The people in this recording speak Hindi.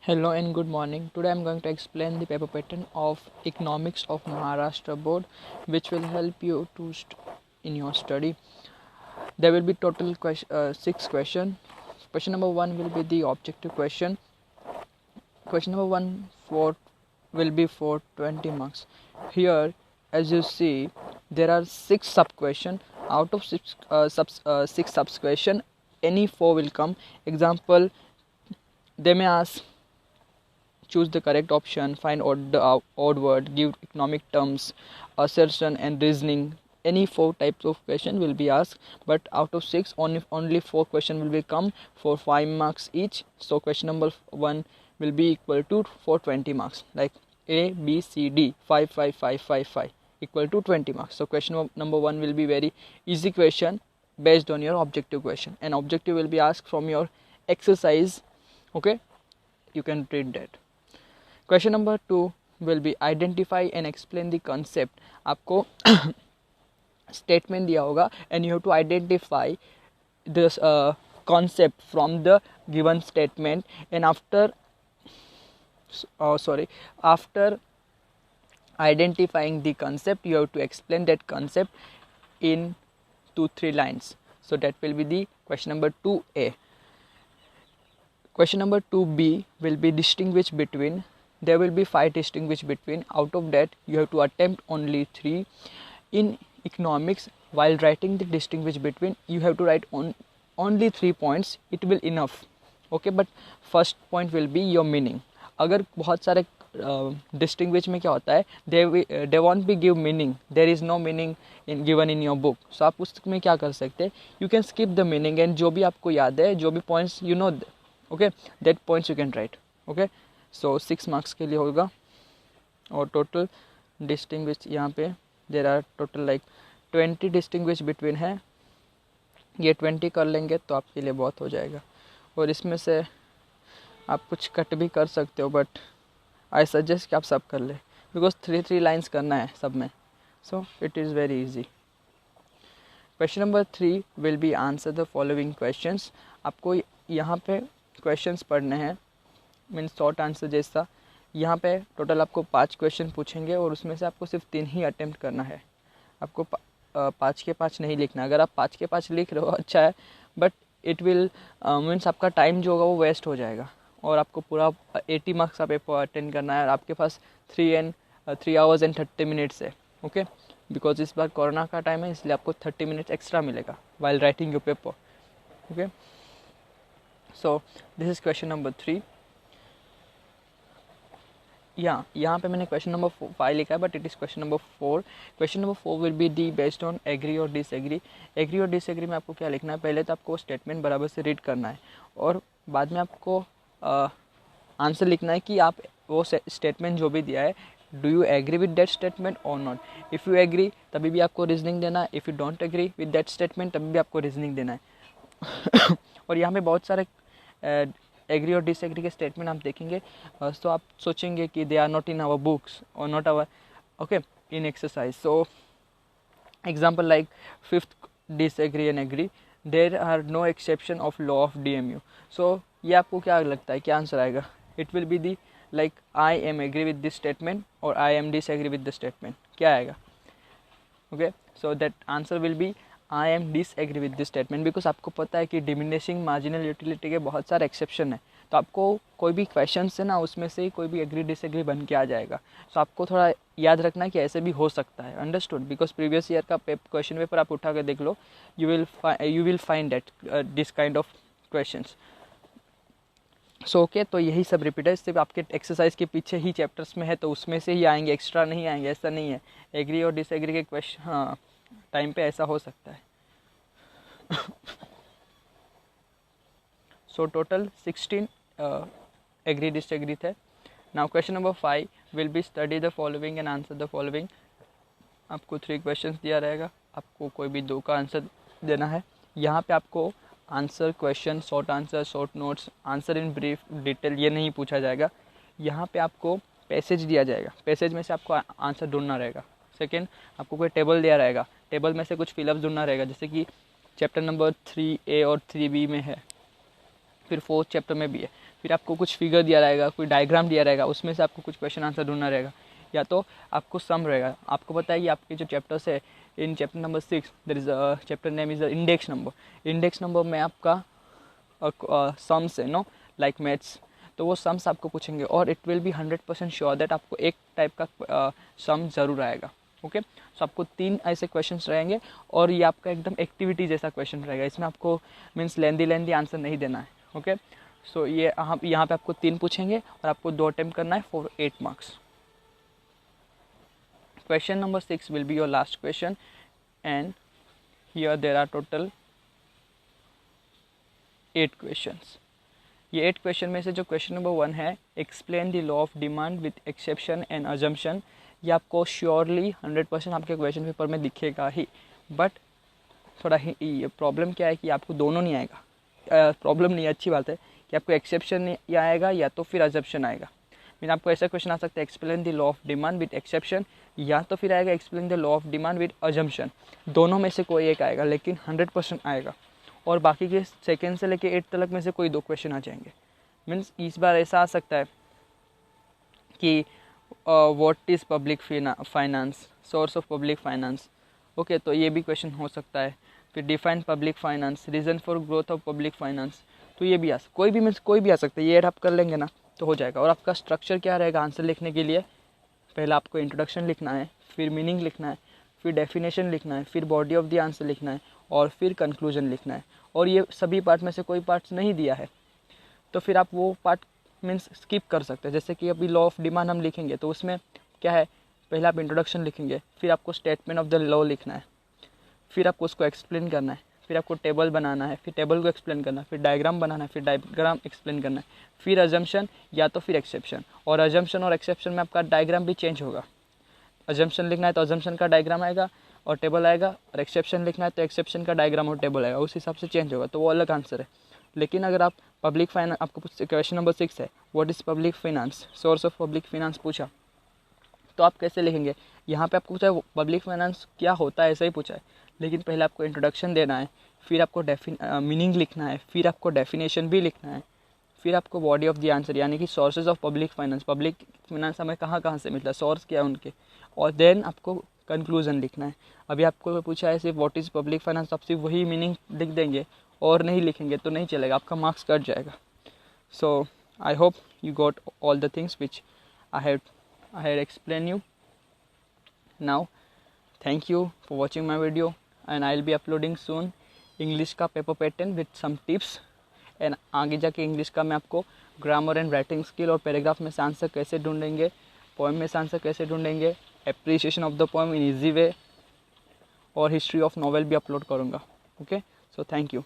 Hello and good morning. Today I am going to explain the paper pattern of Economics of Maharashtra Board, which will help you to in your study. There will be total 6 questions. Question number 1 will be the objective question. Question number 1 will be for 20 marks. Here, as you see, there are 6 sub questions. Out of 6 sub question, any 4 will come. Example, they may ask, choose the correct option, find the odd word, give economic terms, assertion and reasoning. Any 4 types of question will be asked, but out of 6 only 4 question will be come for 5 marks each. So question number 1 will be equal to for 20 marks, like A, B, C, D, 5, 5, 5, 5, 5 equal to 20 marks. So question number 1 will be very easy question based on your objective question, and objective will be asked from your exercise. Okay, you can read that. Question number 2 will be identify and explain the concept. आपको statement दिया होगा and you have to identify this concept from the given statement, and after identifying the concept you have to explain that concept in 2-3 lines. So that will be the question number 2A. Question number 2B will be distinguish between. There will be 5 distinguish between. Out of that you have to attempt only 3. In economics, while writing the distinguish between, you have to write only 3 points. It will enough. Okay, but first point will be your meaning. अगर बहुत सारे distinguish में क्या होता है, they won't be give meaning, there is no meaning given in your book. So आप उसमें क्या कर सकते हैं, you can skip the meaning and जो भी आपको याद है, जो भी points you know, okay, that points you can write. Okay, so 6 marks के लिए होगा. और total distinguish यहाँ पे there are total like 20 distinguish between है. ये 20 कर लेंगे तो आपके लिए बहुत हो जाएगा, और इसमें से आप कुछ कट भी कर सकते हो, बट आई सजेस्ट कि आप सब कर ले, बिकॉज 3 लाइन्स करना है सब में. So it is very easy. Question number 3 will be answer the following questions. आपको यहाँ पे क्वेश्चंस पढ़ने हैं, मीन्स शॉर्ट आंसर जैसा. यहाँ पे टोटल आपको 5 क्वेश्चन पूछेंगे और उसमें से आपको सिर्फ 3 ही अटेम्प्ट करना है. आपको 5 के 5 नहीं लिखना. अगर आप 5 के 5 लिख रहे हो अच्छा है, बट इट विल मीन्स आपका टाइम जो होगा वो वेस्ट हो जाएगा, और आपको पूरा 80 मार्क्स का पेपर अटेंड करना है, और आपके पास 3 hours and 30 minutes है. ओके, बिकॉज इस बार कोरोना का टाइम है, इसलिए आपको 30 minutes एक्स्ट्रा मिलेगा while writing your paper. Okay, so this is question number 3. यहाँ पे मैंने क्वेश्चन नंबर 5 लिखा है, but it is question number 4. Question number 4 will be the based on agree और डिसएग्री. एग्री और डिसएग्री में आपको क्या लिखना है, पहले तो आपको स्टेटमेंट बराबर से रीड करना है, और बाद में आपको आंसर लिखना है कि आप वो स्टेटमेंट जो भी दिया है, do you agree with that statement or not. If you agree तभी भी आपको रीजनिंग देना है, if you don't agree with that statement तभी भी आपको रीजनिंग देना है. और यहाँ पे बहुत सारे एग्री और डिसएग्री के स्टेटमेंट आप देखेंगे, तो आप सोचेंगे कि they are not in our books और not our okay in exercise. So example like 5th disagree and agree, there are no exception of law of DMU. So ये आपको क्या लगता है, क्या आंसर आएगा? It will be the like I am agree with this statement और I am disagree with the statement. क्या आएगा? Okay, so that answer will be I am disagree with this statement, because आपको पता है कि डिमिनिशिंग मार्जिनल यूटिलिटी के बहुत सारे एक्सेप्शन है, तो आपको कोई भी क्वेश्चन से ना उसमें से कोई भी एग्री डिसएग्री बन के आ जाएगा. सो आपको थोड़ा याद रखना है कि ऐसे भी हो सकता है. अंडरस्टूड? बिकॉज प्रीवियस ईयर का क्वेश्चन पेपर आप उठा कर देख लो, you will find that this kind of questions. So okay, तो यही सब रिपीट है, सिर्फ आपके एक्सरसाइज के पीछे ही चैप्टर्स में है, तो उसमें से ही आएंगे, एक्स्ट्रा नहीं आएंगे, ऐसा नहीं है. एग्री और डिसएग्री के क्वेश्चन हाँ टाइम पे ऐसा हो सकता है. सो टोटल 16 एग्री डिसएग्री थे. Now question number 5 will be study the following and answer the following. आपको 3 क्वेश्चंस दिया रहेगा, आपको कोई भी 2 का आंसर देना है. यहाँ पे आपको answer question, short answer, short notes, answer in brief, detail ये नहीं पूछा जाएगा. यहाँ पे आपको पैसेज दिया जाएगा, पैसेज में से आपको आंसर ढूंढना रहेगा. सेकेंड, आपको कोई टेबल दिया रहेगा, टेबल में से कुछ फिलअप ढूंढना रहेगा, जैसे कि चैप्टर नंबर 3A और 3B में है, फिर 4th चैप्टर में भी है. फिर आपको कुछ फिगर दिया रहेगा, कोई डायग्राम दिया रहेगा, उसमें से आपको कुछ क्वेश्चन आंसर ढूंढना रहेगा, या तो आपको सम रहेगा। आपको पता है कि आपके जो चैप्टर्स है, in chapter number 6 there is a chapter name is index number. Index number में आपका सम्स है, नो लाइक मैथ्स, तो वो सम्स आपको पूछेंगे और it will B 100% sure that आपको एक टाइप का सम जरूर आएगा। ओके, सो आपको 3 ऐसे क्वेश्चंस रहेंगे और ये आपका एकदम एक्टिविटी जैसा क्वेश्चन रहेगा। इसमें आपको मीन्स लेंदी आंसर नहीं देना है। ओके, सो ये यहाँ पे आपको 3 पूछेंगे और आपको 2 अटेम्प्ट करना है for 8 marks. Question number 6 will be your last question, and here there are total 8 questions. ये 8 क्वेश्चन में से जो क्वेश्चन नंबर 1 है, explain the law of demand with exception and assumption, ये आपको श्योरली 100% आपके क्वेश्चन पेपर में दिखेगा ही, बट थोड़ा ही ये प्रॉब्लम क्या है कि आपको दोनों नहीं आएगा। प्रॉब्लम नहीं, अच्छी बात है कि आपको एक्सेप्शन नहीं आएगा या तो फिर अजम्पशन आएगा। मीन आपको ऐसा क्वेश्चन आ सकता है explain the law of demand with exception, या तो फिर आएगा explain the law of demand with assumption. दोनों में से कोई एक आएगा, लेकिन 100% आएगा। और बाकी के सेकेंड से लेके 8 तक में से कोई 2 क्वेश्चन आ जाएंगे। मीन्स इस बार ऐसा आ सकता है कि what is public finance, source of public finance. Okay, तो ये भी क्वेश्चन हो सकता है। फिर define public finance, reason for growth of public finance, तो ये भी कोई भी मीन्स कोई भी आ सकता है। ये आप कर लेंगे ना तो हो जाएगा। और आपका स्ट्रक्चर क्या रहेगा आंसर लिखने के लिए, पहला आपको इंट्रोडक्शन लिखना है, फिर मीनिंग लिखना है, फिर डेफिनेशन लिखना है, फिर बॉडी ऑफ द आंसर लिखना है और फिर कंक्लूजन लिखना है। और ये सभी पार्ट में से कोई पार्ट्स नहीं दिया है तो फिर आप वो पार्ट मीन्स स्किप कर सकते हैं। जैसे कि अभी लॉ ऑफ डिमांड हम लिखेंगे तो उसमें क्या है, पहले आप इंट्रोडक्शन लिखेंगे, फिर आपको स्टेटमेंट ऑफ द लॉ लिखना है, फिर आपको उसको एक्सप्लेन करना है, फिर आपको टेबल बनाना है, फिर टेबल को एक्सप्लेन करना है, फिर डायग्राम बनाना है, फिर डायग्राम एक्सप्लेन करना है, फिर अजम्पशन या तो फिर एक्सेप्शन। और अजम्पशन और एक्सेप्शन में आपका डायग्राम भी चेंज होगा। अजम्पशन लिखना है तो अजम्पशन का डायग्राम आएगा और टेबल आएगा, और एक्सेप्शन लिखना है तो एक्सेप्शन का डायग्राम और टेबल आएगा, उस हिसाब से चेंज होगा, तो वो अलग आंसर है। लेकिन अगर आप पब्लिक फाइनेंस, आपको क्वेश्चन नंबर 6 है what is public finance, source of public finance पूछा, तो आप कैसे लिखेंगे। यहाँ पे आपको पूछा है पब्लिक फाइनेंस क्या होता है, ऐसा ही पूछा है, लेकिन पहले आपको इंट्रोडक्शन देना है, फिर आपको मीनिंग लिखना है, फिर आपको डेफिनेशन भी लिखना है, फिर आपको बॉडी ऑफ द आंसर यानी कि सोर्सेज ऑफ पब्लिक फाइनेंस हमें कहाँ कहाँ से मिलता है, सोर्स क्या है उनके, और देन आपको कंक्लूजन लिखना है। अभी आपको पूछा है सिर्फ व्हाट इज़ पब्लिक फाइनेंस, तो आप सिर्फ वही मीनिंग लिख देंगे और नहीं लिखेंगे तो नहीं चलेगा, आपका मार्क्स कट जाएगा। So I hope you got all the things which I had explained you. Now thank you for watching my video, and I'll be uploading soon English का paper pattern with some tips, and आगे जाके इंग्लिश का मैं आपको ग्रामर एंड राइटिंग स्किल और पैराग्राफ में से आंसर कैसे ढूंढेंगे, पोएम में से आंसर कैसे ढूंढेंगे, appreciation of the poem in easy way और हिस्ट्री ऑफ नॉवेल भी अपलोड करूँगा। Okay, so thank you.